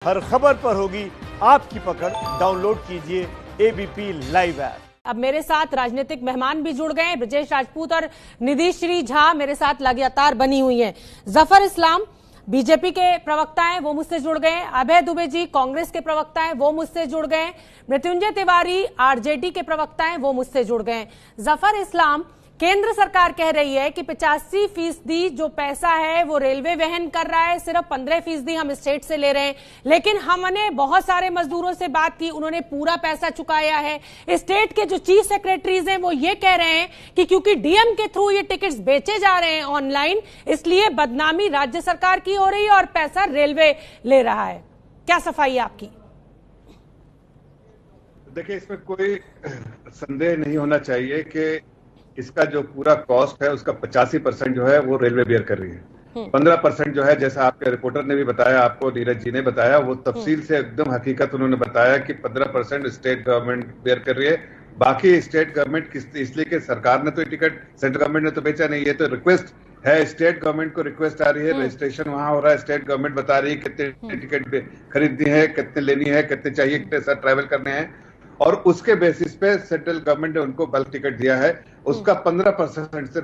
हर खबर पर होगी आपकी पकड़। डाउनलोड कीजिए एबीपी लाइव ऐप। अब मेरे साथ राजनीतिक मेहमान भी जुड़ गए हैं। ब्रजेश राजपूत और निधिश्री झा मेरे साथ लगातार बनी हुई हैं। जफर इस्लाम बीजेपी के प्रवक्ता हैं, वो मुझसे जुड़ गए। अभय दुबे जी कांग्रेस के प्रवक्ता हैं, वो मुझसे जुड़ गए। मृत्युंजय तिवारी आरजेडी के प्रवक्ता हैं, वो मुझसे जुड़ गए। जफर इस्लाम, केंद्र सरकार कह रही है कि 85% जो पैसा है वो रेलवे वहन कर रहा है, सिर्फ 15% हम स्टेट से ले रहे हैं। लेकिन हमने बहुत सारे मजदूरों से बात की, उन्होंने पूरा पैसा चुकाया है। स्टेट के जो चीफ सेक्रेटरीज हैं वो ये कह रहे हैं कि क्योंकि डीएम के थ्रू ये टिकट्स बेचे जा रहे हैं ऑनलाइन, इसलिए बदनामी राज्य सरकार की हो रही है और पैसा रेलवे ले रहा है। क्या सफाई है आपकी? देखिए, इसमें कोई संदेह नहीं होना चाहिए कि इसका जो पूरा कॉस्ट है उसका 85% जो है वो रेलवे बेयर कर रही है। 15% जो है, जैसा आपके रिपोर्टर ने भी बताया, आपको नीरज जी ने बताया, वो तफसील से एकदम हकीकत उन्होंने बताया कि 15% स्टेट गवर्नमेंट बेयर कर रही है। बाकी स्टेट गवर्नमेंट इसलिए कि सरकार ने तो टिकट, सेंट्रल गवर्नमेंट ने तो बेचा नहीं, ये तो रिक्वेस्ट है। स्टेट गवर्नमेंट को रिक्वेस्ट आ रही है, रजिस्ट्रेशन वहां हो रहा है, स्टेट गवर्नमेंट बता रही है कितने टिकट खरीदनी है, कितने लेनी है, कितने चाहिए, कितने साथ ट्रैवल करने हैं, और उसके बेसिस पे सेंट्रल गवर्नमेंट ने उनको बल्क टिकट दिया है। उसका 15% से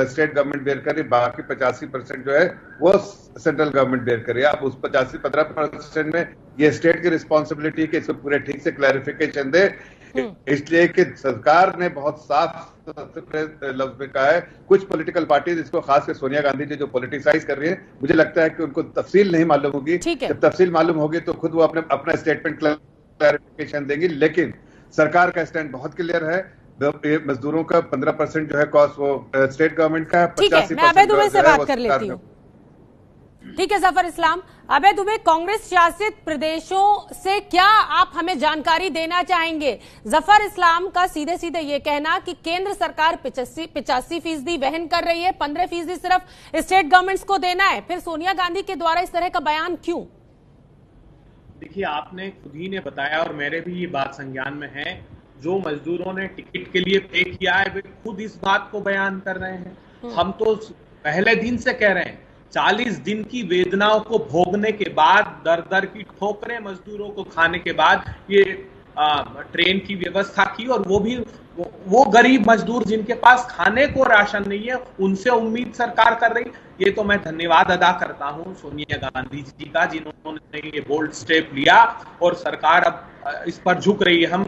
स्टेट गवर्नमेंट बेयर करे, बाकी 85% जो है वो सेंट्रल गवर्नमेंट बेयर करे। अब उस 85-15% में ये स्टेट की रिस्पॉन्सिबिलिटी है कि इसको पूरे ठीक से क्लैरिफिकेशन दे, इसलिए कि सरकार ने बहुत साफ लफ्ज में कहा है। कुछ पॉलिटिकल पार्टीज, इसको खासकर सोनिया गांधी जी जो पॉलिटिसाइज कर रही है, मुझे लगता है कि उनको तफसील नहीं मालूम होगी। जब तफसील मालूम होगी तो खुद वो अपना स्टेटमेंट क्लैरिफिकेशन देंगी। लेकिन सरकार का स्टैंड बहुत क्लियर है। मजदूरों का 15% जो है कॉस्ट वो स्टेट गवर्नमेंट का है। 85% मैं अभय दुबे से बात कर लेती हूँ। ठीक है जफर इस्लाम, अभय दुबे, कांग्रेस शासित प्रदेशों से क्या आप हमें जानकारी देना चाहेंगे? जफर इस्लाम का सीधे सीधे ये कहना कि केंद्र सरकार 85% वहन कर रही है, 15% सिर्फ स्टेट गवर्नमेंट्स को देना है, फिर सोनिया गांधी के द्वारा इस तरह का बयान क्यों? देखिए, आपने खुद ही ने बताया और मेरे भी ये बात संज्ञान में है, जो मजदूरों ने टिकट के लिए पे किया है वे खुद इस बात को बयान कर रहे हैं। हम तो पहले दिन से कह रहे हैं, 40 दिन की वेदनाओं को भोगने के बाद, दर दर की ठोकरें मजदूरों को खाने के बाद ये ट्रेन की व्यवस्था की, और वो भी वो गरीब मजदूर जिनके पास खाने को राशन नहीं है, उनसे उम्मीद सरकार कर रही। ये तो मैं धन्यवाद अदा करता हूं सोनिया गांधी जी का, जिन्होंने ये बोल्ड स्टेप लिया और सरकार अब इस पर झुक रही है। हम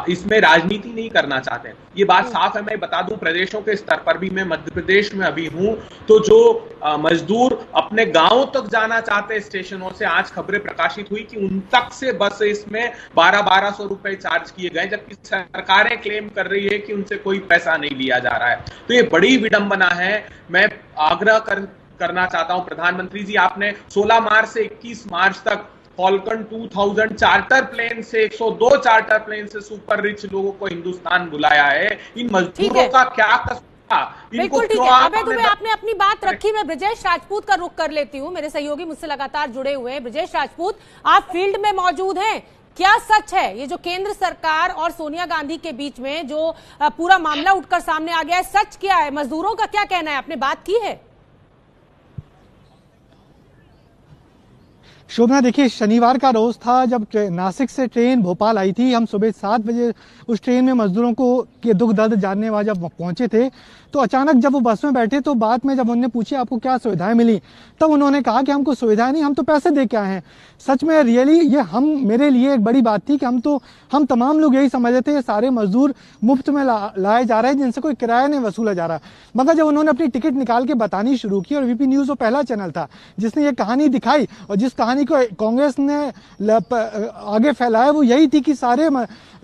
इसमें राजनीति नहीं करना चाहते, ये बात साफ है। मैं बता दूं, प्रदेशों के स्तर पर भी, मैं मध्य प्रदेश में अभी हूं, तो जो मजदूर अपने गांव तक जाना चाहते स्टेशनों से, आज खबरें प्रकाशित हुई कि उन तक से बस इसमें 1200 रुपए चार्ज किए गए, जबकि सरकारें क्लेम कर रही है कि उनसे कोई पैसा नहीं लिया जा रहा है। तो ये बड़ी विडंबना है। मैं आग्रह करना चाहता हूं प्रधानमंत्री जी, आपने 16 मार्च से 21 मार्च तक फॉल्कन 2000 चार्टर प्लेन से, 102 चार्टर प्लेन से सुपर रिच लोगों को हिंदुस्तान बुलाया है। इन मजदूरों का क्या कसूर? बिल्कुल ठीक है अभय दुबे, आपने अपनी बात रखी। मैं ब्रजेश राजपूत का रुख कर लेती हूँ, मेरे सहयोगी मुझसे लगातार जुड़े हुए हैं। ब्रजेश राजपूत, आप फील्ड में मौजूद हैं, क्या सच है ये जो केंद्र सरकार और सोनिया गांधी के बीच में जो पूरा मामला उठकर सामने आ गया है, सच क्या है? मजदूरों का क्या कहना है? आपने बात की है? शोभना, देखिए, शनिवार का रोज था जब नासिक से ट्रेन भोपाल आई थी। हम सुबह 7 बजे उस ट्रेन में मजदूरों को के दुख दर्द जानने वाले जब पहुंचे थे, तो अचानक जब वो बस में बैठे तो बाद में जब उन्होंने पूछे आपको क्या सुविधाएं मिली, तब उन्होंने कहा कि हमको सुविधाएं नहीं, हम तो पैसे दे के आए हैं। सच में रियली ये मेरे लिए एक बड़ी बात थी कि हम तमाम लोग यही समझ रहे थे सारे मजदूर मुफ्त में लाए जा रहे हैं, जिनसे कोई किराया नहीं वसूला जा रहा। मगर जब उन्होंने अपनी टिकट निकाल के बतानी शुरू की, और वीपी न्यूज वो पहला चैनल था जिसने ये कहानी दिखाई, और जिस कहानी को कांग्रेस ने आगे फैलाया वो यही थी कि सारे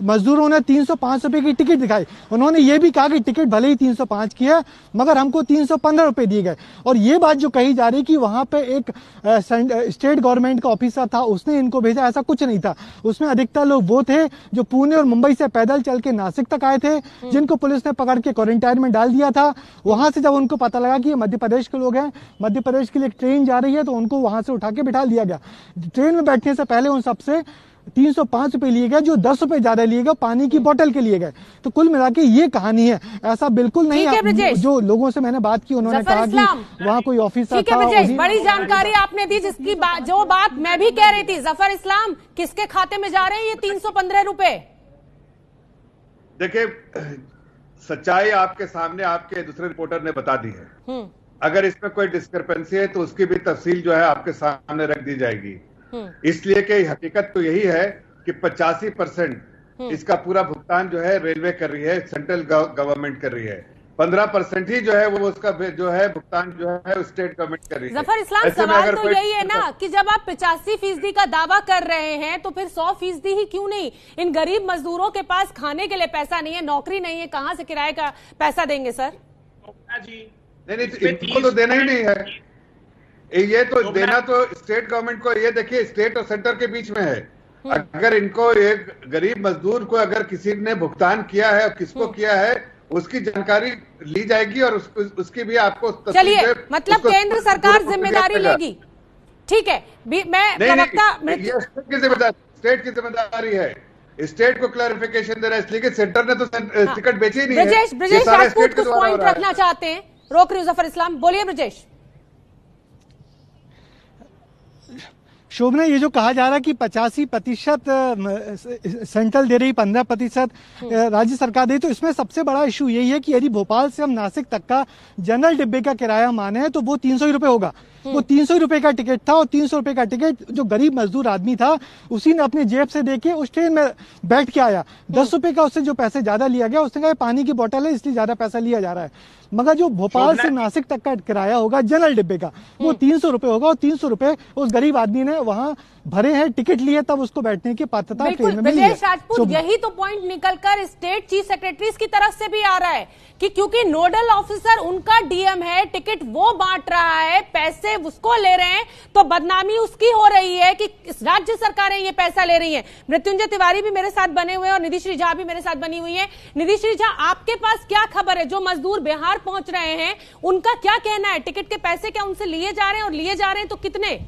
मजदूरों ने 305 रुपए की टिकट दिखाई। उन्होंने ये भी कहा कि टिकट भले ही 305 की है, मगर हमको 315 रुपए दिए गए। और ये बात जो कही जा रही कि वहां पे एक स्टेट गवर्नमेंट का ऑफिसर था, उसने इनको भेजा, ऐसा कुछ नहीं था। उसमें अधिकतर लोग वो थे जो पुणे और मुंबई से पैदल चल के नासिक तक आए थे, जिनको पुलिस ने पकड़ के क्वारंटाइन में डाल दिया था। वहां से जब उनको पता लगा कि ये मध्य प्रदेश के लोग हैं, मध्य प्रदेश के लिए एक ट्रेन जा रही है, तो उनको वहां से उठा के बिठा दिया गया। ट्रेन में बैठने से पहले उन सबसे 305 रुपए लिए गए, जो 10 रुपए ज्यादा लिए गए पानी की बोतल के लिए गए। तो कुल मिला के ये कहानी है, ऐसा बिल्कुल नहीं है। जो लोगों से मैंने बात की उन्होंने कहा कि वहाँ कोई ऑफिसर था। बड़ी जानकारी आपने दी, जिसकी जो बात मैं भी कह रही थी। जफर इस्लाम, किसके खाते में जा रहे हैं ये 315 रुपए? देखिए, सच्चाई आपके सामने आपके दूसरे रिपोर्टर ने बता दी है। अगर इसमें कोई डिस्क्रिपेंसी है तो उसकी भी तफसील जो है आपके सामने रख दी जाएगी। इसलिए कि हकीकत तो यही है कि 85% इसका पूरा भुगतान जो है रेलवे कर रही है, सेंट्रल गवर्नमेंट कर रही है। 15% ही जो है वो उसका जो है भुगतान जो है स्टेट गवर्नमेंट कर रही है। जफर इस्लाम, सवाल तो यही है ना कि जब आप 85% का दावा कर रहे हैं तो फिर 100% ही क्यों नहीं? इन गरीब मजदूरों के पास खाने के लिए पैसा नहीं है, नौकरी नहीं है, कहां से किराए का पैसा देंगे सर? नहीं, इनको तो देना ही नहीं है। ये तो देना तो स्टेट गवर्नमेंट को, ये देखिए स्टेट और सेंटर के बीच में है। अगर इनको एक गरीब मजदूर को अगर किसी ने भुगतान किया है और किसको किया है उसकी जानकारी ली जाएगी और उसकी भी आपको। चलिए, मतलब केंद्र सरकार जिम्मेदारी लेगी, ठीक है। मैं ये स्टेट की जिम्मेदारी है। स्टेट को क्लैरिफिकेशन दे रहा है, इसलिए कि सेंटर ने तो टिकट बेची नहीं है। ब्रजेश राजपूत कुछ पॉइंट रखना चाहते हैं, रोक रही हूं। जफर इस्लाम, बोलिए ब्रजेश। शोभना, ये जो कहा जा रहा है कि 85% सेंट्रल दे रही, 15% राज्य सरकार दे, तो इसमें सबसे बड़ा इशू यही है कि यदि भोपाल से हम नासिक तक का जनरल डिब्बे का किराया माने तो वो 300 रुपए होगा। वो 300 रुपए का टिकट था और 300 रुपए का टिकट जो गरीब मजदूर आदमी था उसी ने अपने जेब से देके उस ट्रेन में बैठ के आया। 10 रुपए का उससे जो पैसे ज्यादा लिया गया, उसने कहा पानी की बोतल है इसलिए ज्यादा पैसा लिया जा रहा है। मगर जो भोपाल से नासिक तक का किराया होगा जनरल डिब्बे का, वो 300 रुपए होगा और 300 रुपए उस गरीब आदमी ने वहां भरे हैं, टिकट लिए, तब उसको बैठने की पात्रता ट्रेन में मिली है। राजपूत, यही तो पॉइंट निकलकर स्टेट चीफ सेक्रेटरीज की तरफ से भी आ रहा है कि क्योंकि नोडल ऑफिसर उनका डीएम है, टिकट वो बांट रहा है, पैसे उसको ले रहे हैं, तो बदनामी उसकी हो रही है कि राज्य सरकारें ये पैसा ले रही हैं। मृत्युंजय तिवारी भी मेरे साथ बने हुए हैं और निधिश्री झा भी मेरे साथ बनी हुई है। निधिश्री झा, आपके पास क्या खबर है? जो मजदूर बिहार पहुंच रहे हैं उनका क्या कहना है? टिकट के पैसे क्या उनसे लिए जा रहे हैं, और लिए जा रहे हैं तो कितने?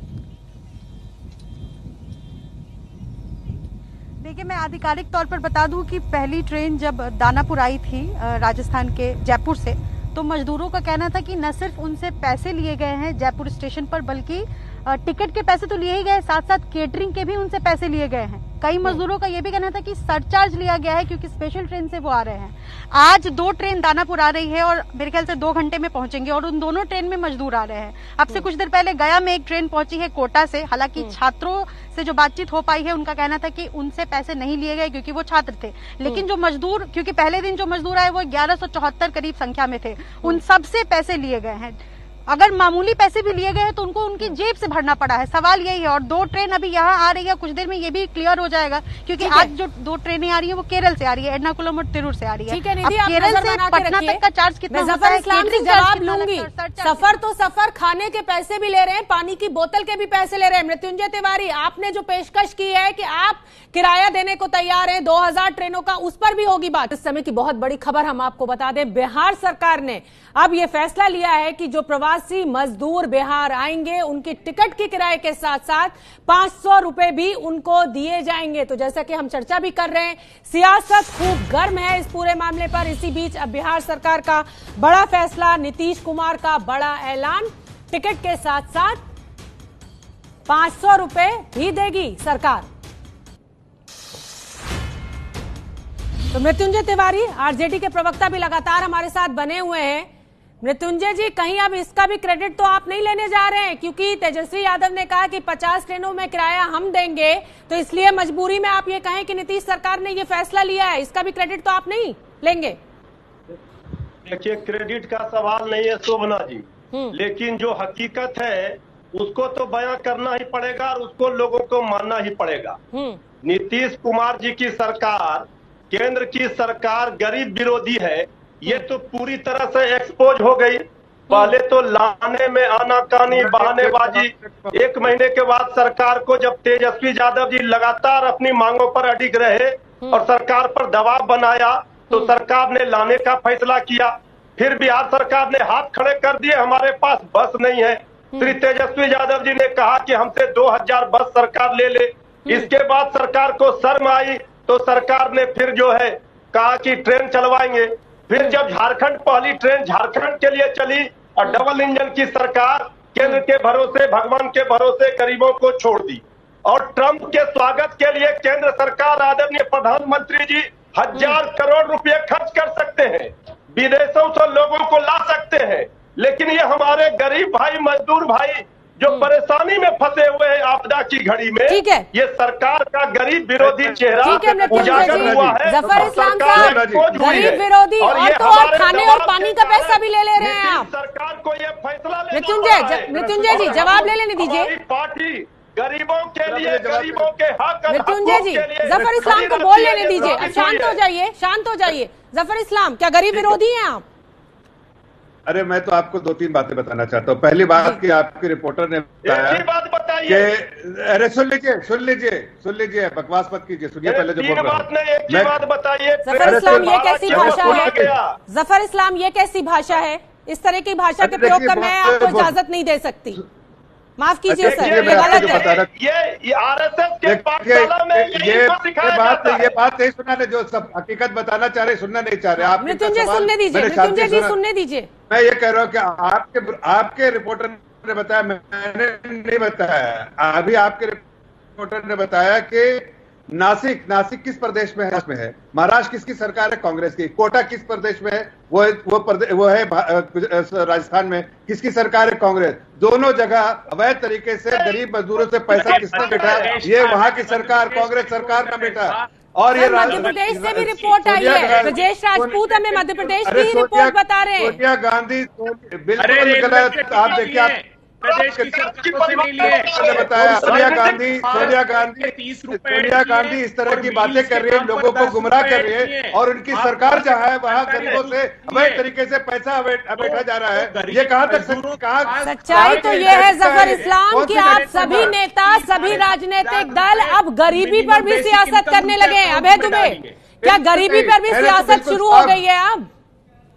देखिए, मैं आधिकारिक तौर पर बता दूं कि पहली ट्रेन जब दानापुर आई थी राजस्थान के जयपुर से, तो मजदूरों का कहना था कि न सिर्फ उनसे पैसे लिए गए हैं जयपुर स्टेशन पर, बल्कि टिकट के पैसे तो लिए ही गए, साथ साथ केटरिंग के भी उनसे पैसे लिए गए हैं। कई मजदूरों का यह भी कहना था कि सरचार्ज लिया गया है क्योंकि स्पेशल ट्रेन से वो आ रहे हैं। आज 2 ट्रेन दानापुर आ रही है और मेरे ख्याल से 2 घंटे में पहुंचेंगे और उन दोनों ट्रेन में मजदूर आ रहे हैं। अब से कुछ देर पहले गया में एक ट्रेन पहुंची है कोटा से। हालांकि छात्रों से जो बातचीत हो पाई है उनका कहना था कि उनसे पैसे नहीं लिए गए क्योंकि वो छात्र थे, लेकिन जो मजदूर, क्योंकि पहले दिन जो मजदूर आए वो 1174 करीब संख्या में थे, उन सबसे पैसे लिए गए हैं। अगर मामूली पैसे भी लिए गए हैं तो उनको उनकी जेब से भरना पड़ा है। सवाल यही है। और 2 ट्रेन अभी यहाँ आ रही है, कुछ देर में ये भी क्लियर हो जाएगा क्योंकि आज जो 2 ट्रेनें आ रही है वो केरल से आ रही है, एर्नाकुलम और तिरूर से आ रही है। ठीक है निधि, अब केरल से पटना तक का चार्ज कितना होता है? इस्लाम से जवाब लूंगी। सफर तो सफर, खाने के पैसे भी ले रहे हैं, पानी की बोतल के भी पैसे ले रहे हैं। मृत्युंजय तिवारी, आपने जो पेशकश की है कि आप किराया देने को तैयार हैं 2000 ट्रेनों का, उस पर भी होगी बात। इस समय की बहुत बड़ी खबर हम आपको बता दें, बिहार सरकार ने अब यह फैसला लिया है कि जो प्रवासी मजदूर बिहार आएंगे उनकी टिकट के किराए के साथ साथ 500 रुपए भी उनको दिए जाएंगे। तो जैसा कि हम चर्चा भी कर रहे हैं, सियासत खूब गर्म है इस पूरे मामले पर। इसी बीच अब बिहार सरकार का बड़ा फैसला, नीतीश कुमार का बड़ा ऐलान, टिकट के साथ साथ 500 रुपए भी देगी सरकार। तो मृत्युंजय तिवारी, आरजेडी के प्रवक्ता, भी लगातार हमारे साथ बने हुए हैं। मृत्युंजय जी, कहीं अब इसका भी क्रेडिट तो आप नहीं लेने जा रहे हैं क्योंकि तेजस्वी यादव ने कहा कि 50 ट्रेनों में किराया हम देंगे, तो इसलिए मजबूरी में आप ये कहें कि नीतीश सरकार ने ये फैसला लिया है, इसका भी क्रेडिट तो आप नहीं लेंगे? देखिए, क्रेडिट का सवाल नहीं है शोभना जी, लेकिन जो हकीकत है उसको तो बयां करना ही पड़ेगा और उसको लोगों को मानना ही पड़ेगा। नीतीश कुमार जी की सरकार, केंद्र की सरकार गरीब विरोधी है, ये तो पूरी तरह से एक्सपोज हो गई। पहले तो लाने में आनाकानी, बहानेबाजी, 1 महीने के बाद सरकार को जब तेजस्वी यादव जी लगातार अपनी मांगों पर अडिग रहे और सरकार पर दबाव बनाया तो सरकार ने लाने का फैसला किया। फिर बिहार सरकार ने हाथ खड़े कर दिए, हमारे पास बस नहीं है। श्री तेजस्वी यादव जी ने कहा कि हमसे 2000 बस सरकार ले ले, इसके बाद सरकार को शर्म आई तो सरकार ने फिर जो है कहा कि ट्रेन चलवाएंगे। फिर जब झारखंड पहली ट्रेन झारखंड के लिए चली और डबल इंजन की सरकार केंद्र के भरोसे, भगवान के भरोसे गरीबों को छोड़ दी। और ट्रंप के स्वागत के लिए केंद्र सरकार, आदरणीय प्रधानमंत्री जी 1000 करोड़ रुपए खर्च कर सकते हैं, विदेशों से लोगों को ला सकते हैं, लेकिन ये हमारे गरीब भाई, मजदूर भाई जो परेशानी में फंसे हुए हैं आपदा की घड़ी में, ठीक है, ये सरकार का गरीब विरोधी चेहरा उजागर हुआ है। जफर इस्लाम साहब, गरीब विरोधी और तो और खाने और पानी का पैसा भी ले रहे हैं आप। सरकार को ये फैसला मृत्युंजय जी जवाब ले लेने दीजिए। पार्टी गरीबों के लिए, गरीबों के हक, मृत्युंजय जी जफर इस्लाम को बोल लेने दीजिए। अब शांत हो जाइए, शांत हो जाइए। जफर इस्लाम, क्या गरीब विरोधी हैं आप? अरे मैं तो आपको 2-3 बातें बताना चाहता हूँ। पहली बात कि आपके रिपोर्टर ने बताया, अरे सुन लीजिए, बकवास मत कीजिए, सुनिए पहले जो बोल रहा हूँ। बात बताइए, जफर इस्लाम ये कैसी भाषा है? जफर इस्लाम ये कैसी भाषा है? इस तरह की भाषा के प्रयोग का मैं आपको इजाजत नहीं दे सकती। माफ कीजिए सर, ये गलत है। ये आरएसएस के पाठशाला में ये बात नहीं सुना, जो सब हकीकत बताना चाह रहे सुनना नहीं चाह रहे आप। मृत्युंजय सुनने दीजिए, मृत्युंजय जी सुनने दीजिए। मैं ये कह रहा हूँ कि आपके रिपोर्टर ने बताया, मैंने नहीं बताया। अभी आपके रिपोर्टर ने बताया कि नासिक किस प्रदेश में है, महाराष्ट्र किसकी सरकार है? कांग्रेस की। कोटा किस प्रदेश में है? वो है राजस्थान में। किसकी सरकार है? कांग्रेस। दोनों जगह अवैध तरीके से गरीब मजदूरों से पैसा किसने बैठा? ये वहां की सरकार, कांग्रेस सरकार का बेटा। और ये मध्य प्रदेश से भी रिपोर्ट आई है, ब्रजेश राजपूत हमें मध्य प्रदेश की रिपोर्ट बता रहे हैं। सोनिया गांधी बिल्कुल गलत। आप देखिए, प्रदेश की सरकार से नहीं लिए बताया। सोनिया गांधी इस तरह की बातें कर रही है, लोगों को गुमराह कर रही है, और उनकी सरकार जहाँ है वहाँ गरीबों से अवैध तरीके से पैसा बैठा जा रहा है। ये कहाँ तक सच्चाई तो ये है जफर इस्लाम कि आप सभी नेता, सभी राजनीतिक दल अब गरीबी पर भी सियासत करने लगे हैं। अभय दुबे, क्या गरीबी पर भी सियासत शुरू हो गई है अब?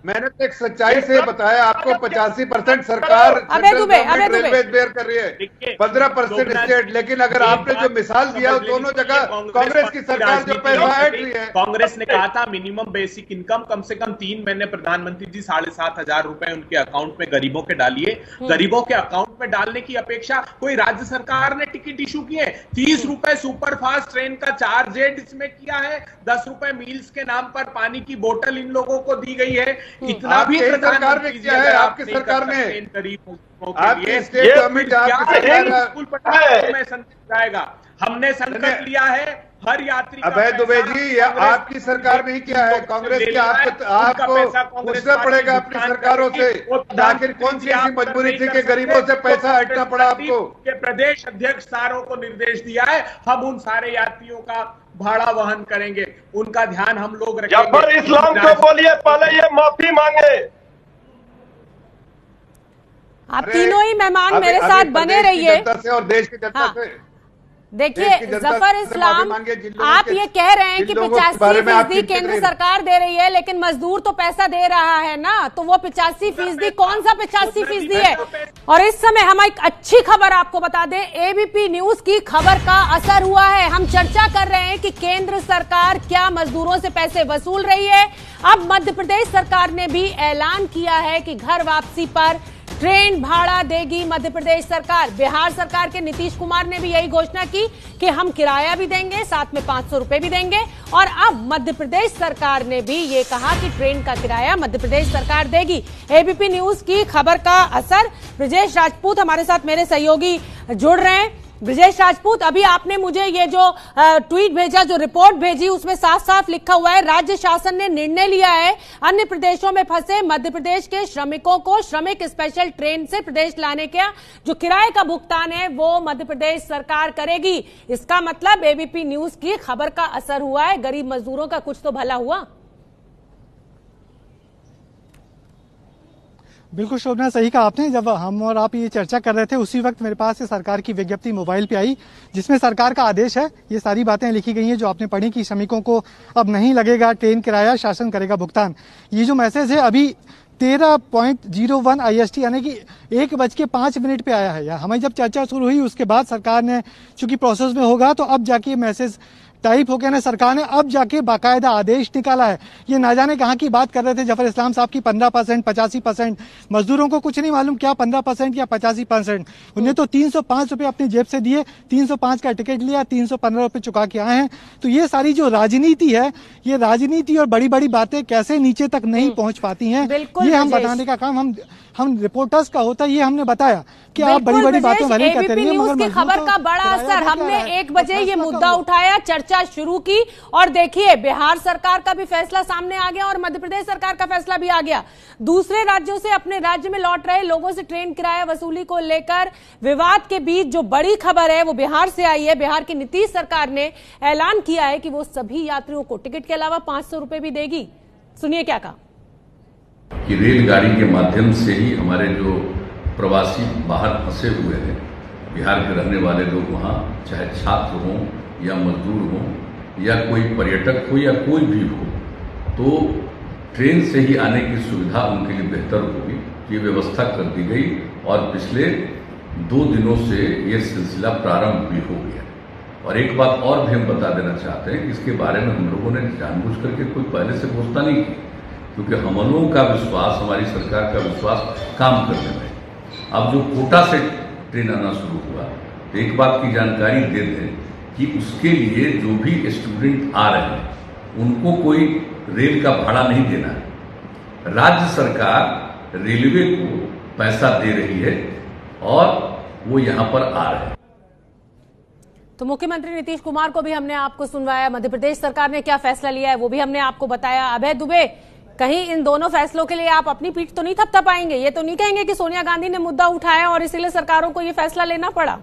मैंने तो एक सच्चाई से बताया आपको। 85% सरकार रेलवे बेयर कर रही है, 15% स्टेट। लेकिन अगर आपने जो मिसाल दिया दोनों जगह कांग्रेस की सरकार जो पैसा ऐड रही है। कांग्रेस ने कहा था मिनिमम बेसिक इनकम कम से कम 3 महीने प्रधानमंत्री जी 7,500 रुपए उनके अकाउंट में गरीबों के डालिए। गरीबों के अकाउंट में डालने की अपेक्षा कोई राज्य सरकार ने टिकट इशू किए। 30 रुपए सुपर फास्ट ट्रेन का चार्ज इसमें किया है, 10 रुपए मील्स के नाम पर पानी की बोतल इन लोगों को दी गई है। इतना भी सरकार ने किया है, आपकी सरकार ने। आपकी स्टेट गवर्नमेंट जाएगा। हमने संकट लिया है हर यात्री। अभय दुबे जी, आपकी सरकार नहीं किया है, कांग्रेस की। आपको पूछना पड़ेगा अपनी सरकारों से, आखिर कौन सी ऐसी मजबूरी थी कि गरीबों से पैसा हटना पड़ा आपको? प्रदेश अध्यक्ष सारों को निर्देश दिया है, हम उन सारे यात्रियों का भाड़ा वहन करेंगे, उनका ध्यान हम लोग रखेंगे। जफर इस्लाम को बोलिए पहले ये माफी मांगे। आप तीनों ही मेहमान मेरे साथ बने रहिए और देश की जनता से। देखिए जफर इस्लाम, आप ये कह रहे हैं कि 85% केंद्र सरकार दे रही है, लेकिन मजदूर तो पैसा दे रहा है ना, तो वो 85% कौन सा 85% है? और इस समय हम एक अच्छी खबर आपको बता दें, एबीपी न्यूज की खबर का असर हुआ है। हम चर्चा कर रहे हैं कि केंद्र सरकार क्या मजदूरों से पैसे वसूल रही है। अब मध्य प्रदेश सरकार ने भी ऐलान किया है कि घर वापसी पर ट्रेन भाड़ा देगी मध्य प्रदेश सरकार। बिहार सरकार के नीतीश कुमार ने भी यही घोषणा की कि हम किराया भी देंगे, साथ में 500 रुपए भी देंगे। और अब मध्य प्रदेश सरकार ने भी ये कहा कि ट्रेन का किराया मध्य प्रदेश सरकार देगी। एबीपी न्यूज की खबर का असर। ब्रजेश राजपूत हमारे साथ मेरे सहयोगी जुड़ रहे हैं। ब्रजेश राजपूत, अभी आपने मुझे ये जो ट्वीट भेजा, जो रिपोर्ट भेजी, उसमें साफ साफ लिखा हुआ है राज्य शासन ने निर्णय लिया है अन्य प्रदेशों में फंसे मध्य प्रदेश के श्रमिकों को श्रमिक स्पेशल ट्रेन से प्रदेश लाने का जो किराए का भुगतान है वो मध्य प्रदेश सरकार करेगी। इसका मतलब एबीपी न्यूज की खबर का असर हुआ है, गरीब मजदूरों का कुछ तो भला हुआ। बिल्कुल शोभना, सही कहा आपने। जब हम और आप ये चर्चा कर रहे थे उसी वक्त मेरे पास से सरकार की विज्ञप्ति मोबाइल पे आई, जिसमें सरकार का आदेश है, ये सारी बातें लिखी गई हैं जो आपने पढ़ी कि श्रमिकों को अब नहीं लगेगा ट्रेन किराया, शासन करेगा भुगतान। ये जो मैसेज है अभी 13.01 IST यानी कि 1:05 पे आया है। हमारी जब चर्चा शुरू हुई उसके बाद सरकार ने, चूंकि प्रोसेस में होगा तो अब जाके मैसेज टाइप होकर ना सरकार ने अब जाके बाकायदा आदेश निकाला है। ये ना जाने कहाँ की बात कर रहे थे जफर इस्लाम साहब की 15%, 85%। मजदूरों को कुछ नहीं मालूम क्या 15% या 85%। उन्हें तो 305 रुपये अपनी जेब से दिए, 305 का टिकट लिया, 315 रुपये चुका के आए हैं। तो ये सारी जो राजनीति है, ये राजनीति और बड़ी बड़ी बातें कैसे नीचे तक नहीं पहुंच पाती हैं, ये हम बताने का काम हम रिपोर्टर्स का होता है। ये हमने बताया कि आप बड़ी बड़ी बातें भले कहते रहिए, न्यूज़ की खबर का बड़ा असर। हमने 1 बजे ये मुद्दा उठाया, चर्चा शुरू की और देखिए बिहार सरकार का भी फैसला सामने आ गया और मध्य प्रदेश सरकार का फैसला भी आ गया। दूसरे राज्यों से अपने राज्य में लौट रहे लोगों से ट्रेन किराया वसूली को लेकर विवाद के बीच जो बड़ी खबर है वो बिहार से आई है। बिहार की नीतीश सरकार ने ऐलान किया है कि वो सभी यात्रियों को टिकट के अलावा 500 रुपए भी देगी। सुनिए क्या कहा कि रेलगाड़ी के माध्यम से ही हमारे जो प्रवासी बाहर फंसे हुए हैं, बिहार के रहने वाले लोग वहाँ, चाहे छात्र हों या मजदूर हों या कोई पर्यटक हो या कोई भी हो, तो ट्रेन से ही आने की सुविधा उनके लिए बेहतर होगी। ये व्यवस्था कर दी गई और पिछले 2 दिनों से ये सिलसिला प्रारंभ भी हो गया। और एक बात और भी हम बता देना चाहते हैं कि इसके बारे में हम लोगों ने जानबूझ करके कोई पहले से घोषणा नहीं की, क्योंकि हम लोगों का विश्वास, हमारी सरकार का विश्वास काम करने में। अब जो कोटा से ट्रेन आना शुरू हुआ, तो एक बात की जानकारी दे दें कि उसके लिए जो भी स्टूडेंट आ रहे हैं उनको कोई रेल का भाड़ा नहीं देना है। राज्य सरकार रेलवे को पैसा दे रही है और वो यहाँ पर आ रहे हैं। तो मुख्यमंत्री नीतीश कुमार को भी हमने आपको सुनवाया, मध्य प्रदेश सरकार ने क्या फैसला लिया है वो भी हमने आपको बताया। अभय दुबे, कहीं इन दोनों फैसलों के लिए आप अपनी पीठ तो नहीं थपथपाएंगे? ये तो नहीं कहेंगे कि सोनिया गांधी ने मुद्दा उठाया और इसीलिए सरकारों को ये फैसला लेना पड़ा?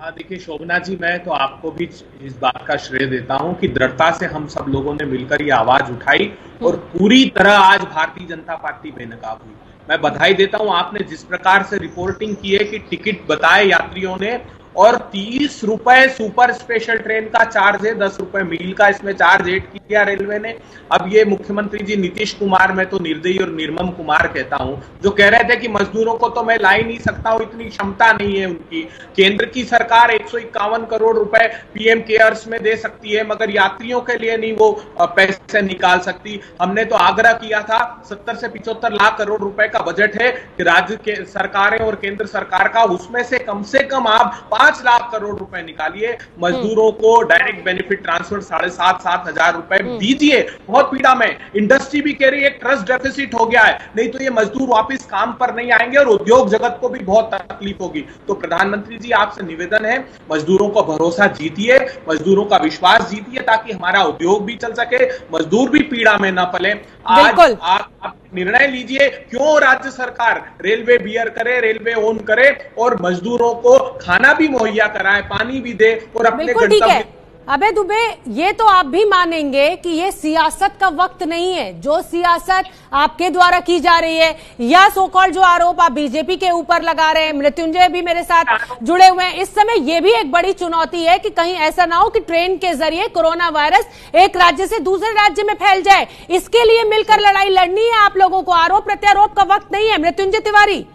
देखिए शोभना जी, मैं तो आपको भी इस बात का श्रेय देता हूं कि दृढ़ता से हम सब लोगों ने मिलकर ये आवाज उठाई और पूरी तरह आज भारतीय जनता पार्टी बेनकाब हुई। मैं बधाई देता हूं, आपने जिस प्रकार से रिपोर्टिंग की है कि टिकट बताए यात्रियों ने और 30 रुपए सुपर स्पेशल ट्रेन का चार्ज है, 10 रुपए मील का इसमें चार्ज ऐड किया रेलवे ने। अब ये मुख्यमंत्री जी नीतीश कुमार, मैं तो निर्दयी और निर्मम कुमार कहता हूं, जो कह रहे थे कि मजदूरों को तो मैं ला ही नहीं सकता हूं, इतनी क्षमता नहीं है उनकी। केंद्र की सरकार 151 करोड़ रुपए पीएम केयर्स में दे सकती है, मगर यात्रियों के लिए नहीं वो पैसे निकाल सकती। हमने तो आग्रह किया था, 70 से 75 लाख करोड़ रुपए का बजट है कि राज्य के सरकारें और केंद्र सरकार का, उसमें से कम आप 5 लाख करोड़ रुपए निकालिए, मजदूरों को डायरेक्ट बेनिफिट ट्रांसफर 7,500 हजार रुपए दीजिए। बहुत पीड़ा में इंडस्ट्री भी कह रही है ट्रस्ट डेफिसिट हो गया है, नहीं तो ये मजदूर वापस काम पर नहीं आएंगे और उद्योग जगत को भी बहुत तकलीफ होगी। तो प्रधानमंत्री जी आपसे निवेदन है, मजदूरों को भरोसा जीतिए, मजदूरों का विश्वास जीतिए, ताकि हमारा उद्योग भी चल सके, मजदूर भी पीड़ा में न पले। आज आप निर्णय लीजिए, क्यों राज्य सरकार रेलवे बियर करे, रेलवे ओन करे और मजदूरों को खाना भी मुहैया कराए, पानी भी दे और अपने गंतव्य। अबे दुबे, ये तो आप भी मानेंगे कि ये सियासत का वक्त नहीं है। जो सियासत आपके द्वारा की जा रही है या सो कॉल जो आरोप आप बीजेपी के ऊपर लगा रहे हैं, मृत्युंजय भी मेरे साथ जुड़े हुए हैं, इस समय ये भी एक बड़ी चुनौती है कि कहीं ऐसा ना हो कि ट्रेन के जरिए कोरोना वायरस एक राज्य से दूसरे राज्य में फैल जाए। इसके लिए मिलकर लड़ाई लड़नी है आप लोगों को, आरोप प्रत्यारोप का वक्त नहीं है। मृत्युंजय तिवारी,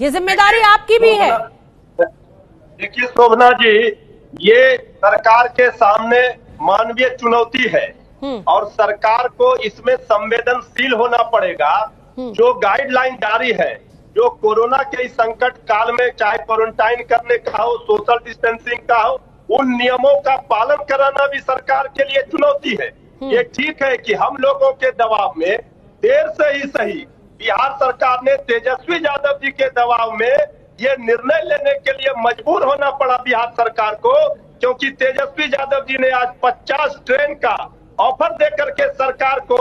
ये जिम्मेदारी आपकी भी है। देखिए शोभना जी, ये सरकार के सामने मानवीय चुनौती है और सरकार को इसमें संवेदनशील होना पड़ेगा। जो गाइडलाइन जारी है, जो कोरोना के इस संकट काल में, चाहे क्वारंटाइन करने का हो, सोशल डिस्टेंसिंग का हो, उन नियमों का पालन कराना भी सरकार के लिए चुनौती है। ये ठीक है कि हम लोगों के दबाव में देर से ही सही बिहार सरकार ने तेजस्वी यादव जी के दबाव में ये निर्णय लेने के लिए मजबूर होना पड़ा बिहार सरकार को, क्योंकि तेजस्वी यादव जी ने आज 50 ट्रेन का ऑफर देकर के सरकार को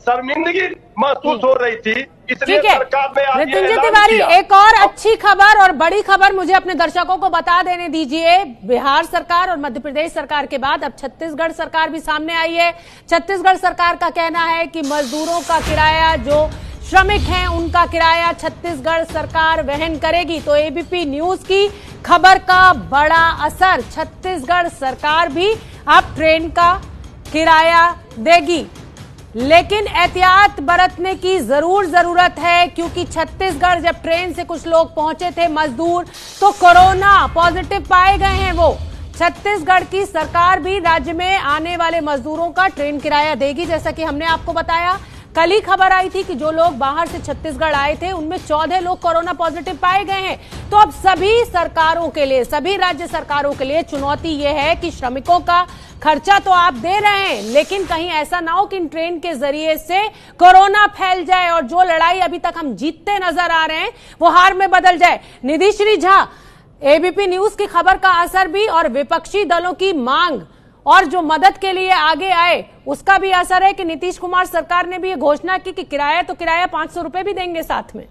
शर्मिंदगी महसूस हो रही थी, इसलिए सरकार ने आज मृत्युंजय तिवारी, एक और अच्छी खबर और बड़ी खबर मुझे अपने दर्शकों को बता देने दीजिए। बिहार सरकार और मध्य प्रदेश सरकार के बाद अब छत्तीसगढ़ सरकार भी सामने आई है। छत्तीसगढ़ सरकार का कहना है कि मजदूरों का किराया, जो श्रमिक हैं उनका किराया छत्तीसगढ़ सरकार वहन करेगी। तो एबीपी न्यूज की खबर का बड़ा असर, छत्तीसगढ़ सरकार भी अब ट्रेन का किराया देगी। लेकिन एहतियात बरतने की जरूरत है, क्योंकि छत्तीसगढ़ जब ट्रेन से कुछ लोग पहुंचे थे मजदूर, तो कोरोना पॉजिटिव पाए गए हैं। वो छत्तीसगढ़ की सरकार भी राज्य में आने वाले मजदूरों का ट्रेन किराया देगी, जैसा कि हमने आपको बताया। कल ही खबर आई थी कि जो लोग बाहर से छत्तीसगढ़ आए थे उनमें 14 लोग कोरोना पॉजिटिव पाए गए हैं। तो अब सभी सरकारों के लिए, सभी राज्य सरकारों के लिए चुनौती यह है कि श्रमिकों का खर्चा तो आप दे रहे हैं, लेकिन कहीं ऐसा ना हो कि इन ट्रेन के जरिए से कोरोना फैल जाए और जो लड़ाई अभी तक हम जीतते नजर आ रहे हैं वो हार में बदल जाए। निधिश्री झा, एबीपी न्यूज की खबर का असर भी और विपक्षी दलों की मांग और जो मदद के लिए आगे आए उसका भी असर है कि नीतीश कुमार सरकार ने भी ये घोषणा की कि किराया तो किराया 500 रुपए भी देंगे साथ में।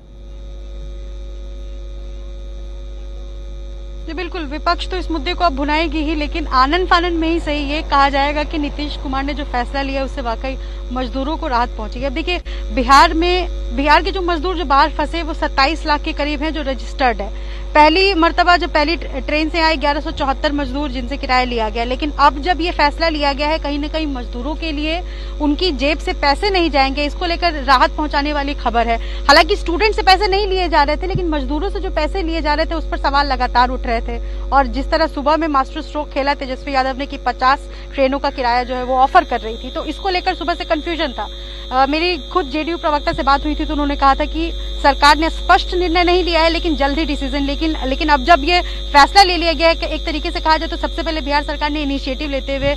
जी बिल्कुल, विपक्ष तो इस मुद्दे को अब भुनाएगी ही, लेकिन आनन फानन में ही सही ये कहा जाएगा कि नीतीश कुमार ने जो फैसला लिया उससे वाकई मजदूरों को राहत पहुंचेगी। अब देखिए, बिहार के जो मजदूर जो बाहर फंसे वो 27 लाख के करीब हैं जो रजिस्टर्ड है। पहली मर्तबा जब पहली ट्रेन से आए 1174 मजदूर जिनसे किराया लिया गया, लेकिन अब जब ये फैसला लिया गया है कहीं न कहीं मजदूरों के लिए उनकी जेब से पैसे नहीं जाएंगे, इसको लेकर राहत पहुंचाने वाली खबर है। हालांकि स्टूडेंट से पैसे नहीं लिए जा रहे थे, लेकिन मजदूरों से जो पैसे लिए जा रहे थे उस पर सवाल लगातार उठ रहे थे। और जिस तरह सुबह में मास्टर स्ट्रोक खेला तेजस्वी यादव ने कि 50 ट्रेनों का किराया जो है वो ऑफर कर रही थी, तो इसको लेकर सुबह से कंफ्यूजन था। मेरी खुद जेडीयू प्रवक्ता से बात हुई थी तो उन्होंने कहा था कि सरकार ने स्पष्ट निर्णय नहीं लिया है, लेकिन जल्द ही डिसीजन। लेकिन अब जब ये फैसला ले लिया गया है कि एक तरीके से कहा जाए तो सबसे पहले बिहार सरकार ने इनिशिएटिव लेते हुए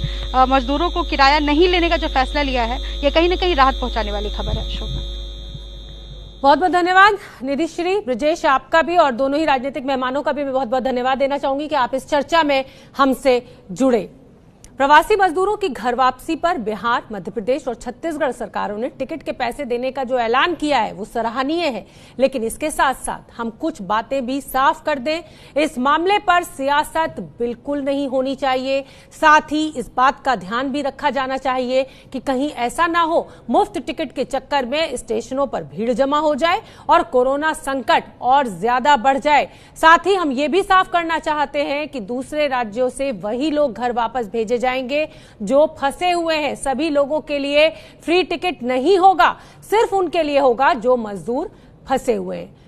मजदूरों को किराया नहीं लेने का जो फैसला लिया है, ये कहीं न कहीं राहत पहुंचाने वाली खबर है। शोभा, बहुत बहुत धन्यवाद निधिश्री। ब्रजेश, आपका भी और दोनों ही राजनीतिक मेहमानों का भी मैं बहुत बहुत धन्यवाद देना चाहूंगी कि आप इस चर्चा में हमसे जुड़े। प्रवासी मजदूरों की घर वापसी पर बिहार, मध्य प्रदेश और छत्तीसगढ़ सरकारों ने टिकट के पैसे देने का जो ऐलान किया है वो सराहनीय है, लेकिन इसके साथ साथ हम कुछ बातें भी साफ कर दें। इस मामले पर सियासत बिल्कुल नहीं होनी चाहिए। साथ ही इस बात का ध्यान भी रखा जाना चाहिए कि कहीं ऐसा ना हो मुफ्त टिकट के चक्कर में स्टेशनों पर भीड़ जमा हो जाए और कोरोना संकट और ज्यादा बढ़ जाए। साथ ही हम ये भी साफ करना चाहते हैं कि दूसरे राज्यों से वही लोग घर वापस भेजे जाएंगे जो फंसे हुए हैं। सभी लोगों के लिए फ्री टिकट नहीं होगा, सिर्फ उनके लिए होगा जो मजदूर फंसे हुए हैं।